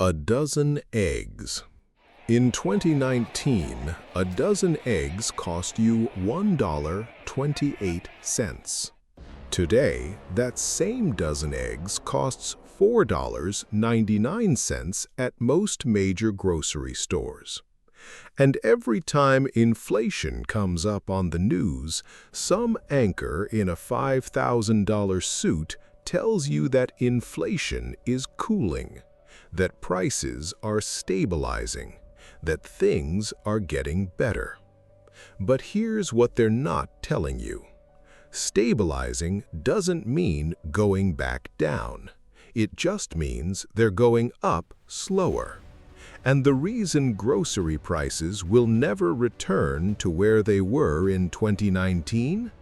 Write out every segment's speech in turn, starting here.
A dozen eggs. In 2019, a dozen eggs cost you $1.28. Today, that same dozen eggs costs $4.99 at most major grocery stores. And every time inflation comes up on the news, some anchor in a $5,000 suit tells you that inflation is cooling, that prices are stabilizing, that things are getting better. But here's what they're not telling you. Stabilizing doesn't mean going back down. It just means they're going up slower. And the reason grocery prices will never return to where they were in 2019?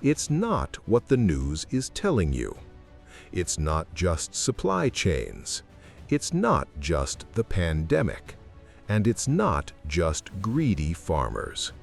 It's not what the news is telling you. It's not just supply chains. It's not just the pandemic. And it's not just greedy farmers.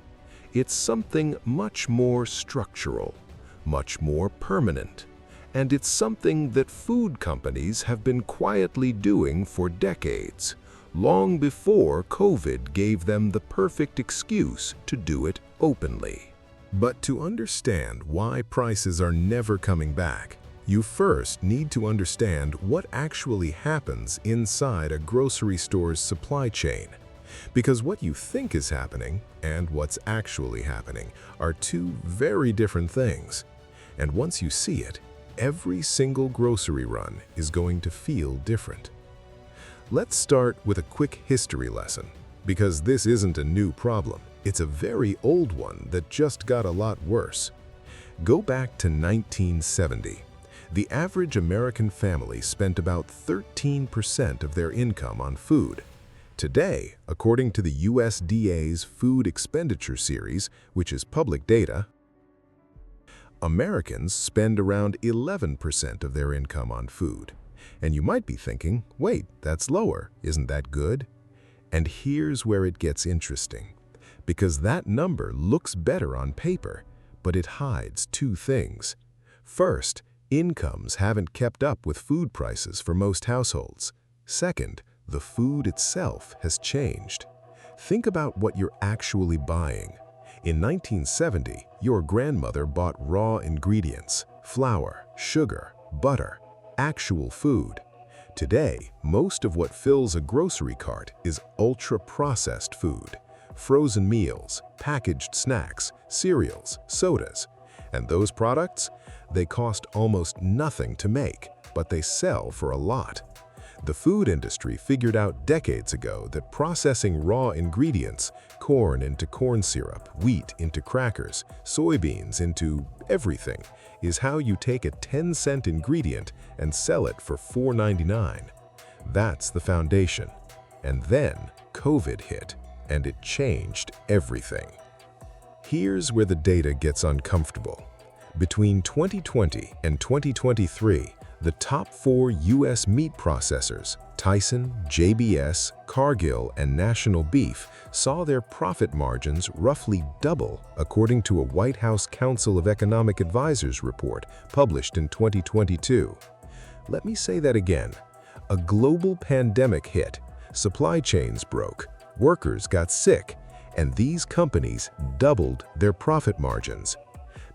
It's something much more structural, much more permanent. And it's something that food companies have been quietly doing for decades, long before COVID gave them the perfect excuse to do it openly. But to understand why prices are never coming back, you first need to understand what actually happens inside a grocery store's supply chain. Because what you think is happening and what's actually happening are two very different things. And once you see it, every single grocery run is going to feel different. Let's start with a quick history lesson, because this isn't a new problem. It's a very old one that just got a lot worse. Go back to 1970. The average American family spent about 13% of their income on food. Today, according to the USDA's Food Expenditure Series, which is public data, Americans spend around 11% of their income on food. And you might be thinking, wait, that's lower, isn't that good? And here's where it gets interesting. Because that number looks better on paper, but it hides two things. First, incomes haven't kept up with food prices for most households. Second, the food itself has changed. Think about what you're actually buying. In 1970, your grandmother bought raw ingredients, flour, sugar, butter, actual food. Today, most of what fills a grocery cart is ultra-processed food, frozen meals, packaged snacks, cereals, sodas. And those products? They cost almost nothing to make, but they sell for a lot. The food industry figured out decades ago that processing raw ingredients, corn into corn syrup, wheat into crackers, soybeans into everything, is how you take a 10-cent ingredient and sell it for $4.99. That's the foundation. And then COVID hit, and it changed everything. Here's where the data gets uncomfortable. Between 2020 and 2023, the top 4 U.S. meat processors, Tyson, JBS, Cargill, and National Beef, saw their profit margins roughly double, according to a White House Council of Economic Advisors report published in 2022. Let me say that again. A global pandemic hit, supply chains broke, workers got sick, and these companies doubled their profit margins.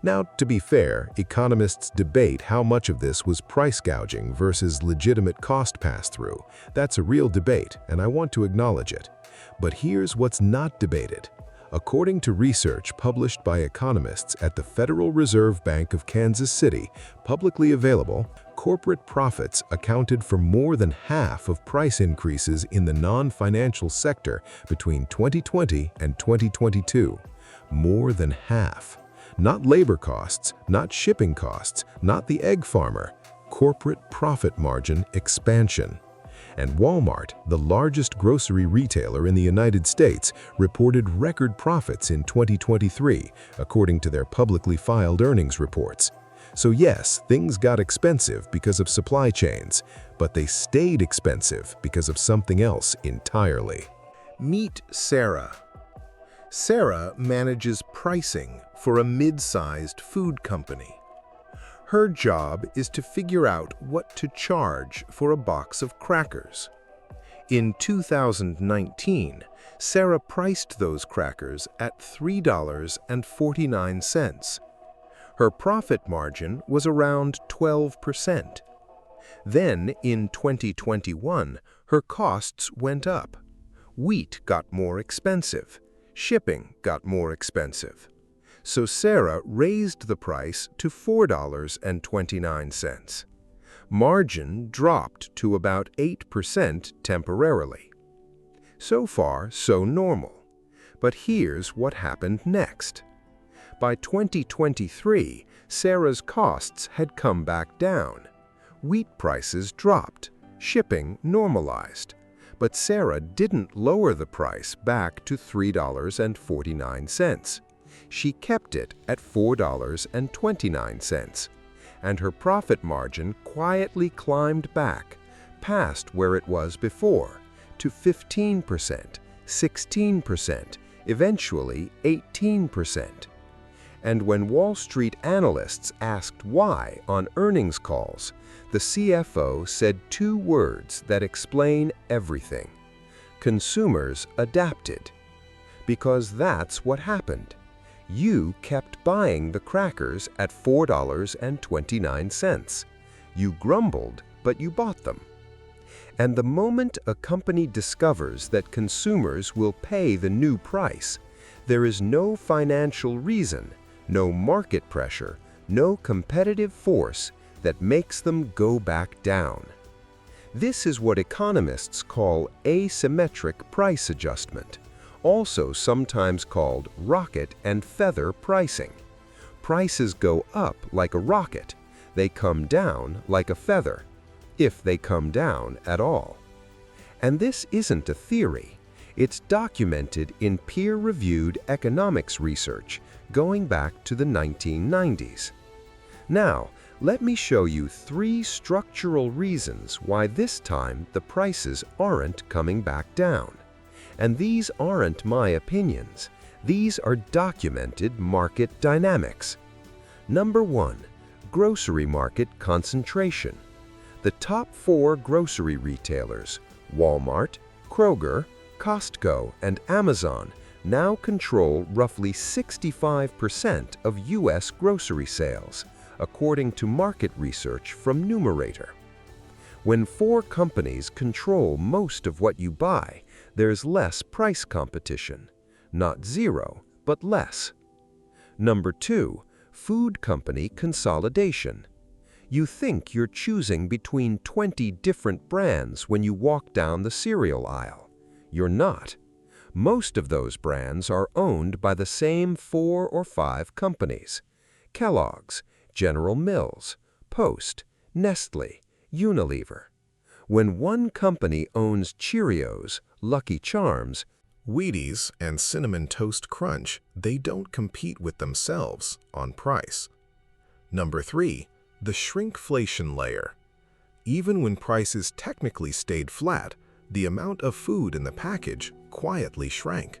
Now, to be fair, economists debate how much of this was price gouging versus legitimate cost pass-through. That's a real debate, and I want to acknowledge it. But here's what's not debated. According to research published by economists at the Federal Reserve Bank of Kansas City, publicly available, corporate profits accounted for more than half of price increases in the non-financial sector between 2020 and 2022. More than half. Not labor costs, not shipping costs, not the egg farmer. Corporate profit margin expansion. And Walmart, the largest grocery retailer in the United States, reported record profits in 2023, according to their publicly filed earnings reports. So yes, things got expensive because of supply chains, but they stayed expensive because of something else entirely. Meet Sarah. Sarah manages pricing for a mid-sized food company. Her job is to figure out what to charge for a box of crackers. In 2019, Sarah priced those crackers at $3.49. Her profit margin was around 12%. Then, in 2021, her costs went up. Wheat got more expensive. Shipping got more expensive. So Sarah raised the price to $4.29. Margin dropped to about 8% temporarily. So far, so normal. But here's what happened next. By 2023, Sarah's costs had come back down. Wheat prices dropped, shipping normalized. But Sarah didn't lower the price back to $3.49. She kept it at $4.29. And her profit margin quietly climbed back, past where it was before, to 15%, 16%, eventually 18%. And when Wall Street analysts asked why on earnings calls, the CFO said two words that explain everything. Consumers adapted. Because that's what happened. You kept buying the crackers at $4.29. You grumbled, but you bought them. And the moment a company discovers that consumers will pay the new price, there is no financial reason, no market pressure, no competitive force that makes them go back down. This is what economists call asymmetric price adjustment, also sometimes called rocket and feather pricing. Prices go up like a rocket, they come down like a feather, if they come down at all. And this isn't a theory. It's documented in peer-reviewed economics research going back to the 1990s. Now, let me show you 3 structural reasons why this time the prices aren't coming back down. And these aren't my opinions. These are documented market dynamics. Number 1, grocery market concentration. The top 4 grocery retailers, Walmart, Kroger, Costco, and Amazon, now control roughly 65% of U.S. grocery sales, according to market research from Numerator. When 4 companies control most of what you buy, there's less price competition. Not zero, but less. Number 2, food company consolidation. You think you're choosing between 20 different brands when you walk down the cereal aisle. You're not. Most of those brands are owned by the same 4 or 5 companies: Kellogg's, General Mills, Post, Nestle, Unilever. When one company owns Cheerios, Lucky Charms, Wheaties, and Cinnamon Toast Crunch, they don't compete with themselves on price. Number 3, the shrinkflation layer. Even when prices technically stayed flat, the amount of food in the package quietly shrank.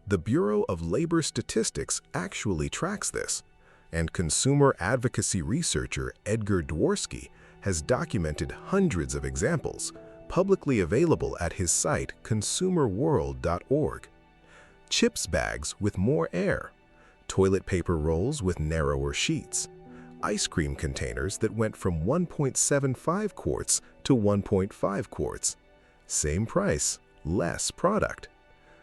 The Bureau of Labor Statistics actually tracks this, and consumer advocacy researcher Edgar Dworsky has documented hundreds of examples, publicly available at his site consumerworld.org. Chips bags with more air, toilet paper rolls with narrower sheets, ice cream containers that went from 1.75 quarts to 1.5 quarts. Same price, less product.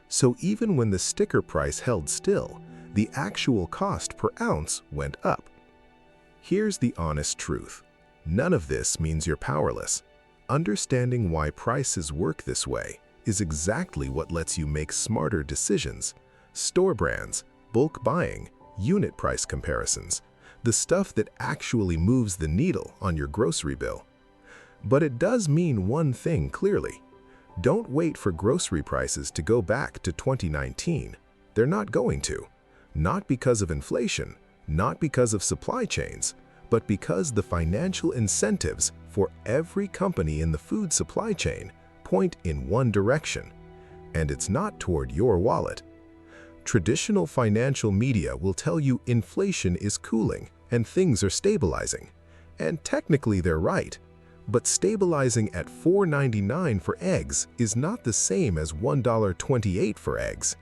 So even when the sticker price held still, the actual cost per ounce went up. Here's the honest truth. None of this means you're powerless. Understanding why prices work this way is exactly what lets you make smarter decisions. Store brands, bulk buying, unit price comparisons, the stuff that actually moves the needle on your grocery bill. But it does mean one thing clearly. Don't wait for grocery prices to go back to 2019. They're not going to. Not because of inflation, not because of supply chains, but because the financial incentives for every company in the food supply chain point in one direction, and it's not toward your wallet. Traditional financial media will tell you inflation is cooling and things are stabilizing, and technically they're right, But stabilizing at $4.99 for eggs is not the same as $1.28 for eggs.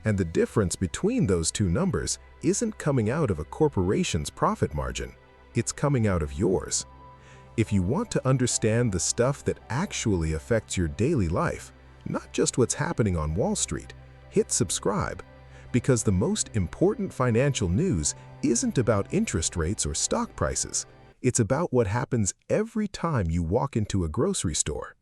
And the difference between those two numbers isn't coming out of a corporation's profit margin. It's coming out of yours. If you want to understand the stuff that actually affects your daily life, not just what's happening on Wall Street, hit subscribe, because the most important financial news isn't about interest rates or stock prices. It's about what happens every time you walk into a grocery store.